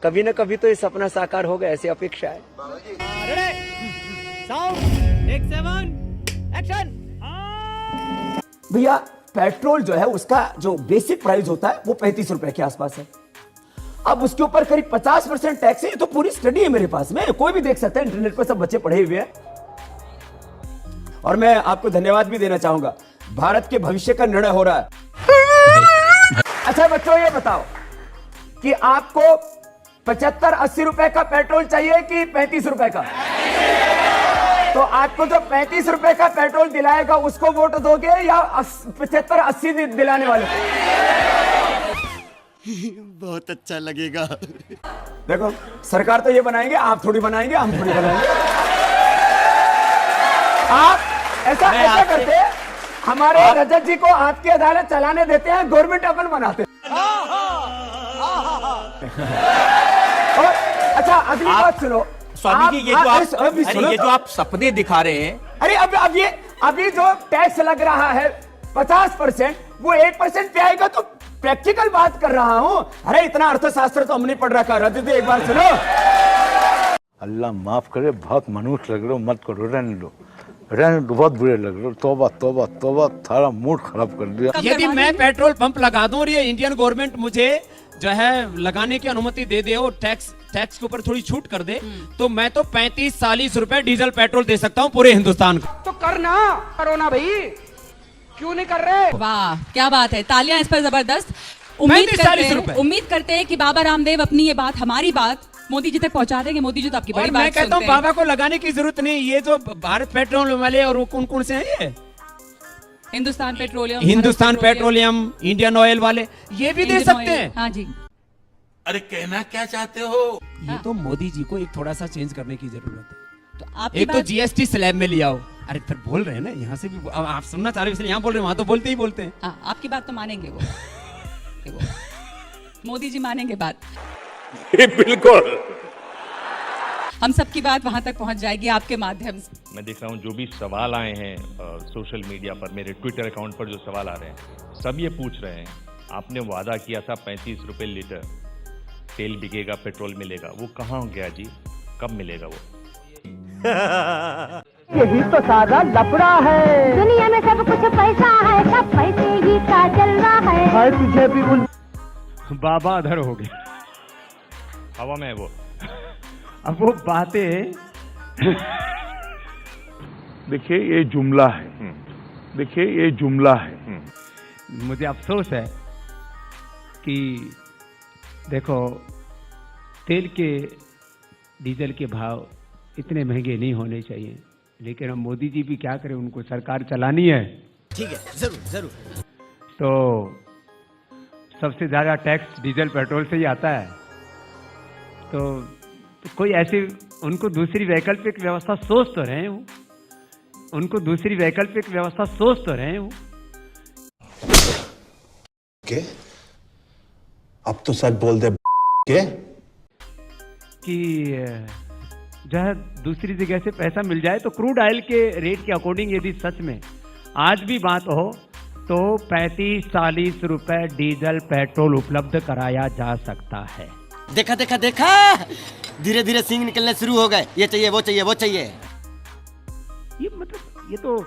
कभी न कभी तो ये सपना साकार होगा, ऐसी अपेक्षा है। भैया पेट्रोल जो है उसका जो बेसिक प्राइस होता है वो 35 रुपए के आसपास है। अब उसके ऊपर करीब 50% टैक्स है। ये तो पूरी स्टडी है मेरे पास में, कोई भी देख सकता है, इंटरनेट पर सब बच्चे पढ़े हुए हैं। और मैं आपको धन्यवाद भी देना चाहूंगा, भारत के भविष्य का निर्णय हो रहा है। अच्छा बच्चों ये बताओ कि आपको 75-80 रुपए का पेट्रोल चाहिए कि 35 रुपए का? तो आपको जो 35 रुपए का पेट्रोल दिलाएगा उसको वोट दोगे या 75-80 दिलाने वाले को? बहुत अच्छा लगेगा। देखो सरकार तो ये बनाएंगे, आप थोड़ी बनाएंगे, हम थोड़ी बनाएंगे। आप ऐसा करते, हमारे रजत जी को आपकी अदालत चलाने देते हैं, गवर्नमेंट अपन बनाते हैं। और अच्छा अगली बात सुनो स्वामी जी, ये जो आप सपने दिखा रहे हैं, अरे अभी जो टैक्स लग रहा है 50%, वो 1% पे आएगा, तो प्रैक्टिकल बात कर रहा हूं। अरे इतना अर्थशास्त्र तो हमने पढ़ रखा। रजत जी एक बार सुनो। अल्लाह माफ करे, बहुत मनुष्य लग रहे हो, मत करो, रहने दो, बहुत बुरे लग रहे हो। तौबा तौबा तौबा, थारा मूड खराब कर दिया। यदि मैं पेट्रोल पंप लगा दूं और ये इंडियन गवर्नमेंट मुझे जो है लगाने की अनुमति दे दे और टैक्स के ऊपर थोड़ी छूट कर दे, तो मैं तो 35-40 रुपए डीजल पेट्रोल दे सकता हूं पूरे हिंदुस्तान को। तो करना, करो ना भाई, क्यों नहीं कर रहे? वाह क्या बात है, तालियां इस पर जबरदस्त। उम्मीद करते हैं कि बाबा रामदेव अपनी ये बात, हमारी बात मोदी जी तक पहुंचा देंगे। मोदी जी तो आपकी बड़ी बात मैं कहता हूँ बाबा को लगाने की जरूरत नहीं। ये जो भारत पेट्रोल वाले और वो कौन से हैं, ये हिंदुस्तान पेट्रोलियम, इंडियन ऑयल वाले, ये भी दे सकते हैं। हाँ जी। अरे कहना क्या चाहते हो? ये तो मोदी जी को एक थोड़ा सा चेंज करने की जरूरत है। तो आपकी एक तो जीएसटी स्लैब में लिया हो। अरे फिर बोल रहे हैं ना, यहाँ से भी आप सुनना चाह रहे हो इसलिए यहाँ बोल रहे हैं, वहां तो बोलते ही बोलते हैं। आपकी बात तो मानेंगे वो। मोदी जी मानेंगे बात। बिल्कुल, हम सबकी बात वहां तक पहुंच जाएगी आपके माध्यम से। मैं देख रहा हूँ जो भी सवाल आए हैं सोशल मीडिया पर, मेरे ट्विटर अकाउंट पर जो सवाल आ रहे हैं, सब ये पूछ रहे हैं, आपने वादा किया था 35 रुपए लीटर तेल बिकेगा, पेट्रोल मिलेगा, वो कहाँ गया जी? कब मिलेगा वो? यही तो सादा लफड़ा है। दुनिया में सब कुछ पैसा है, सब पैसे ही का जलवा है। तुझे भी बाबा अधर हो गया, हवा में है वो। अब वो बातें देखिए ये जुमला है, देखिए ये जुमला है। मुझे अफसोस है कि देखो तेल के, डीजल के भाव इतने महंगे नहीं होने चाहिए, लेकिन हम मोदी जी भी क्या करें, उनको सरकार चलानी है। ठीक है, जरूर जरूर। तो सबसे ज्यादा टैक्स डीजल पेट्रोल से ही आता है। तो कोई ऐसी उनको दूसरी वैकल्पिक व्यवस्था सोच तो रहे हो, उनको दूसरी वैकल्पिक व्यवस्था सोच तो रहे हो। के? अब तो सच बोल दे के? कि जो है दूसरी जगह से पैसा मिल जाए, तो क्रूड ऑयल के रेट के अकॉर्डिंग यदि सच में आज भी बात हो तो 35-40 रुपए डीजल पेट्रोल उपलब्ध कराया जा सकता है। देखा देखा देखा, धीरे धीरे सींग निकलने शुरू हो गए, ये चाहिए वो चाहिए वो चाहिए। ये मतलब ये तो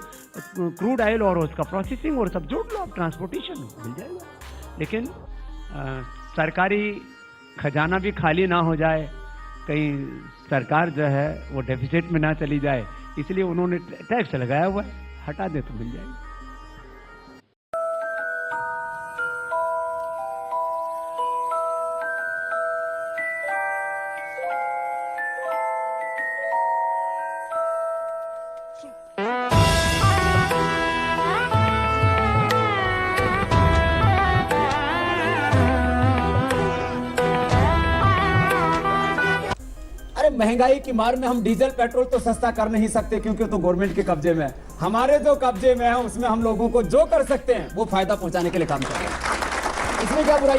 क्रूड ऑयल और उसका प्रोसेसिंग और सब जोड़ लो, आप ट्रांसपोर्टेशन मिल जाएगा। लेकिन सरकारी खजाना भी खाली ना हो जाए, कहीं सरकार जो है वो डेफिसिट में ना चली जाए, इसलिए उन्होंने टैक्स लगाया हुआ है, हटा दे तो मिल जाएगी। महंगाई की मार में हम डीजल पेट्रोल तो सस्ता कर नहीं सकते, क्योंकि तो गवर्नमेंट के कब्जे में है। हमारे जो कब्जे में है उसमें हम लोगों को जो कर सकते हैं वो फायदा पहुंचाने के लिए काम करते हैं। इसमें क्या बुराई?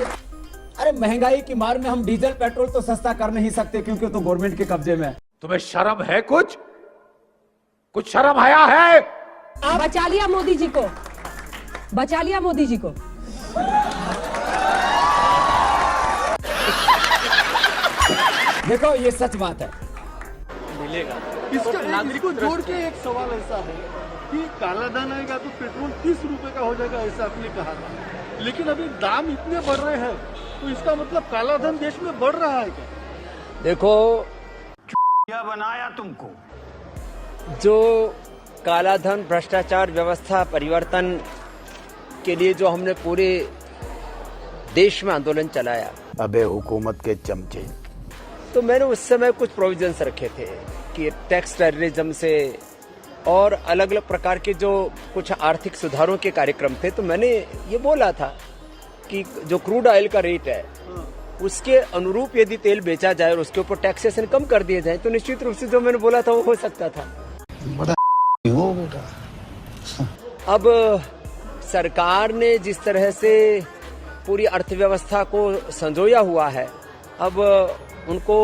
अरे महंगाई की मार में हम डीजल पेट्रोल तो सस्ता कर नहीं सकते, क्योंकि तो गवर्नमेंट के कब्जे में है। तुम्हें शर्म है? कुछ शर्म आया है? बचा लिया मोदी जी को, बचा लिया मोदी जी को। देखो ये सच बात है। इसका नागरिकों जोड़ के एक सवाल ऐसा है कि काला धन आएगा तो पेट्रोल 30 रुपए का हो जाएगा, ऐसा आपने कहा था, लेकिन अभी दाम इतने बढ़ रहे हैं, तो इसका मतलब काला धन देश में बढ़ रहा है क्या? देखो, क्या बनाया तुमको? जो काला धन, भ्रष्टाचार, व्यवस्था परिवर्तन के लिए जो हमने पूरे देश में आंदोलन चलाया, अबे हुकूमत के चमचे, तो मैंने उस समय कुछ प्रोविजंस रखे थे कि टैक्स टेररिज्म से और अलग अलग प्रकार के जो कुछ आर्थिक सुधारों के कार्यक्रम थे, तो मैंने ये बोला था कि जो क्रूड ऑयल का रेट है उसके अनुरूप यदि तेल बेचा जाए और उसके ऊपर टैक्सेशन कम कर दिए जाए तो निश्चित रूप से जो मैंने बोला था वो हो सकता था। बड़ा हो बेटा। अब सरकार ने जिस तरह से पूरी अर्थव्यवस्था को संजोया हुआ है, अब उनको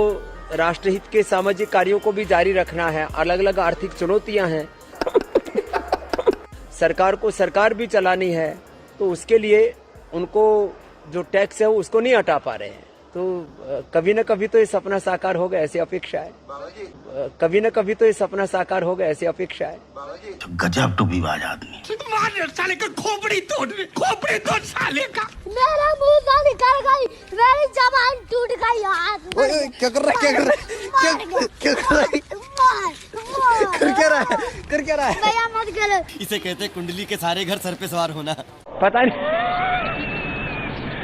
राष्ट्रहित के सामाजिक कार्यों को भी जारी रखना है, अलग अलग आर्थिक चुनौतियां हैं, सरकार को सरकार भी चलानी है, तो उसके लिए उनको जो टैक्स है वो उसको नहीं हटा पा रहे हैं। तो कभी न कभी तो ये सपना साकार होगा ऐसी अपेक्षा है, कभी न कभी तो ये सपना साकार होगा ऐसी अपेक्षा है। गजब टूबीबाज आदमी। साले का खोपड़ी तोड़ साले का। मेरा मुंह से निकल गई, मेरी जबान टूट गई यार। क्या कर रहा है, क्या कर रहा है, क्या कर रहा है, कर क्या रहा है? भैया मत करो। इसे कहते हैं कुंडली के सारे घर सर पे सवार होना। पता नहीं।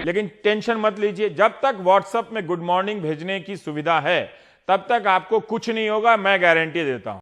लेकिन टेंशन मत लीजिए, जब तक व्हाट्सएप में गुड मॉर्निंग भेजने की सुविधा है तब तक आपको कुछ नहीं होगा, मैं गारंटी देता हूं।